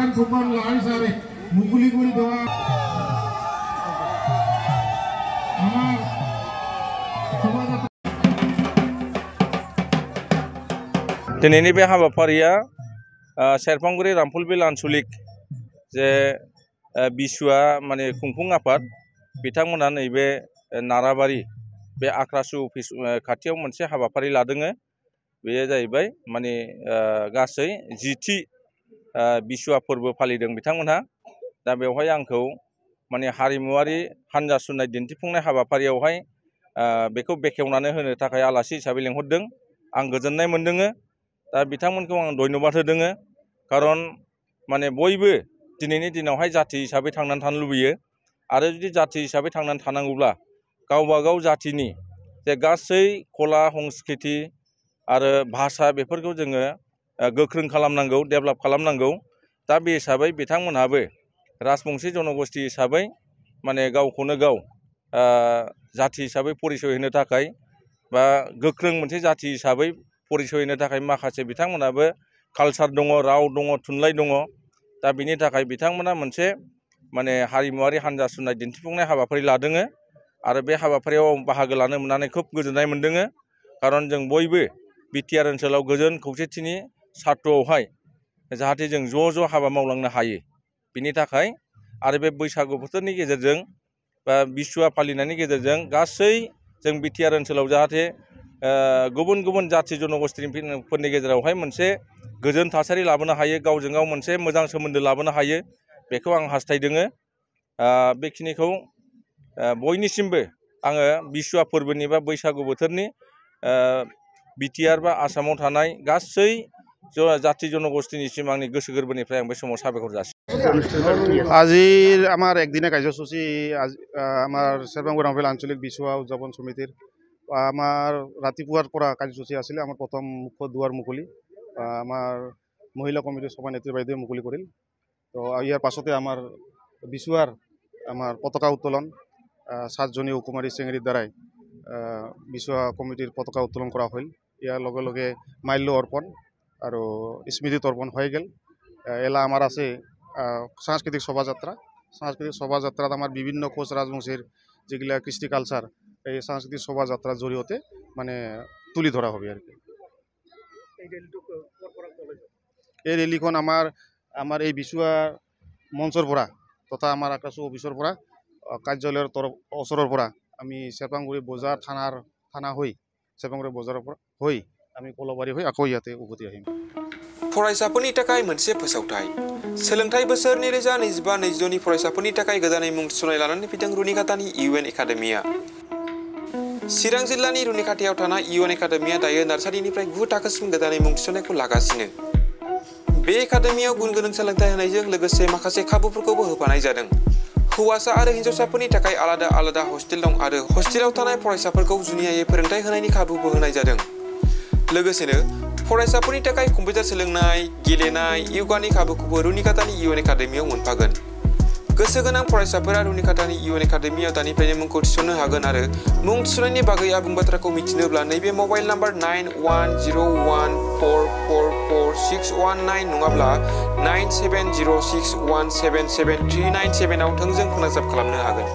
Silakan Kupon lain sari mukuli kuli doa. Amar दिनैनि बे हाबाफारिया सेरफांगुरि रामफलबिल आन्सलिक जे बिसुआ माने खुंफुं आफाद बिथांमोना नैबे नाराबारि बे आक्रासु अफिस खाथियाव मोनसे हाबाफारि लादोङो बेयो जाहैबाय माने गासै 10थि बिसुआ फोरबो फालिदों बिथांमोनहा दा बेवहाय आंखौ माने हारिमुवारि हानजा सुनाय दिन्थिफुंनाय हाबाफारियावहाय बेखौ बेखेवनानै होनो थाखाय आलासि हिसाबै लेंहरदों आं गोजोननाय मोनदोङो दा बिथांमोनखौ आं धन्यबाद होदोङो खारन माने बयबो दिनैनि दिनावहाय जाथि हिसाबै थांनानै थानो लुबैयो आरो जुदि जाथि हिसाबै थांनानै थानांगौब्ला गावबा गाव जाथिनि जे गासै कला संस्कृति आरो भाषा बेफोरखौ जोङो गोख्रों खालामनांगौ डेभेलप खालामनांगौ दा बे हिसाबै बिथांमोनहाबो राजबंशी जनगोष्ठी हिसाबै माने गावखौनो गाव जाथि हिसाबै परिचय होनो थाखाय बा गोख्रों मोनसे जाथि हिसाबै परिचय होनो थाखाय माखासे बिथांमोनाबो कालचार दङ राव दङ थुनलाइ दङ दा बिनि थाखाय बिथांमोना मोनसे माने हारिमुवारि हानजा सुनाय दिन्थिफुंनाय हाबाफारि लादोङो आरो बे हाबाफारियाव बाहागो लानो मोननानै खोब गोजोननाय मोनदोङो खारन जों बयबो बिटिआर ओनसोलाव गोजोन खौसेथिनि सार्थ'आवहाय जाहाथे जों ज' हाबा मावलांनो हायो बिनि थाखाय आरो बे बैसागु बोथोरनि गेजेरजों बा बिसुआ फालिनायनि गेजेरजों गासै जों बिटिआर ओनसोलाव जाहाथे गुबुन गुबुन जाथि जनगोष्ठीफोरनि गेजेरावहाय मोनसे गोजोन थासारि लाबोनो हायो गावजों गाव मोनसे मोजां सोमोन्दो लाबोनो हायो बेखौ आं हास्थायदोङो बेखिनिखौ बयनिसिमबो आङो बिसुआ फोरबोनि बा बैसागु बोथोरनि बिटिआर बा आसामाव थानाय गासै जाथि जनगोष्ठीनिसिम आंनि गोसो गोरबोनिफ्राय आं बे समाव साबायखर जासियो আজি আমার একদিনে কার্যসূচী আমার সেরফাঙ্গুরি রামফলবিল আঞ্চলিক বিসুয়া উদযাপন সমিতির আমার রাতিপুয়ার পরা কার্যসূচী আসলে আমার প্রথম মুখ্য দুয়ার মুকলি আমার মহিলা কমিটির সভা নেত্রী বাইদেউ মুকলি করিল তো ইয়ার পাছতে আমার বিসুয়ার আমার পতাকা উত্তোলন 7 জনীয় কুমারী চেঙেৰীৰ দ্বাৰাই বিসুৱা কমিটিৰ পতাকা উত্তোলন কৰা হল ইয়াৰ লগে লগে মাল্য অর্পণ আৰু স্মৃতি তর্পণ হয়ে গেল এলা আমার আছে সাংস্কৃতিক শোভাযাত্রাত আমার বিভিন্ন কোচ রাজবংশীর যেগুলা কৃষ্টি কালচার এই সাংস্কৃতিক শোভাযাত্রার জড়িয়তে মানে তুলি ধরা হবে আর কি এই রেলিখন আমার এই বিসুয়া মঞ্চর পরা তথা আমার আকাশু অফিসর পরা কার্যালয়ের তরফ ওচৰৰ পৰা আমি সেরফাঙ্গুৰি বজাৰ থানা হৈ সেরফাঙ্গুৰি বজাৰৰ পৰা হৈ আমি কলবাৰী হৈ আকৌ ইয়াতে উভতি আহিম फरायसाफोरनि थाखाय मोनसे फोसावथाय सोलोंथाइ बोसोर 2025-22 नि फरायसाफोरनि थाखाय गोदानै मुं थिसननाय लानानै फैदों रुनिकाटानि इउएन एकाडेमिया चिरां जिल्लानि रुनिकाटायाव थानाय इउएन एकाडेमिया दायो नार्सारिनिफ्राय 9 थाखोसिम गोदानै मुं थिसननायखौ लागासिनो बे एकाडेमियाव गुन गोनां सोलोंथाइ होनायजों लोगोसे माखासे खाबुफोरखौबो होफानाय जादों हौवासा आरो हिन्जावसाफोरनि थाखाय आलादा आलादा हस्टेल दं आरो हस्टेलाव थानाय फरायसाफोरखौ जुनियायै फोरोंथाइ होनायनि खाबुबो होनाय जादों लोगोसेनो फरायसाफोरनि थाखाय कम्पिउटार सोलोंनाय गेलेनाय योगानि खाबुखौबो रुनिकाटानि इउएन एकाडेमियाव मोनफागोन गोसो गोनां फरायसाफोरा रुनिकाटानि इउएन एकाडेमियाव दानिफ्रायनो मुंखौ थिसननो हागोन आरो मुं थिसननायनि बागै आबुं बाथ्राखौ मिथिनोब्ला नैबे मबाइल नाम्बार 9101444619 नङाब्ला 9706177397 आव थोंजों फोनांजाब खालामनो हागोन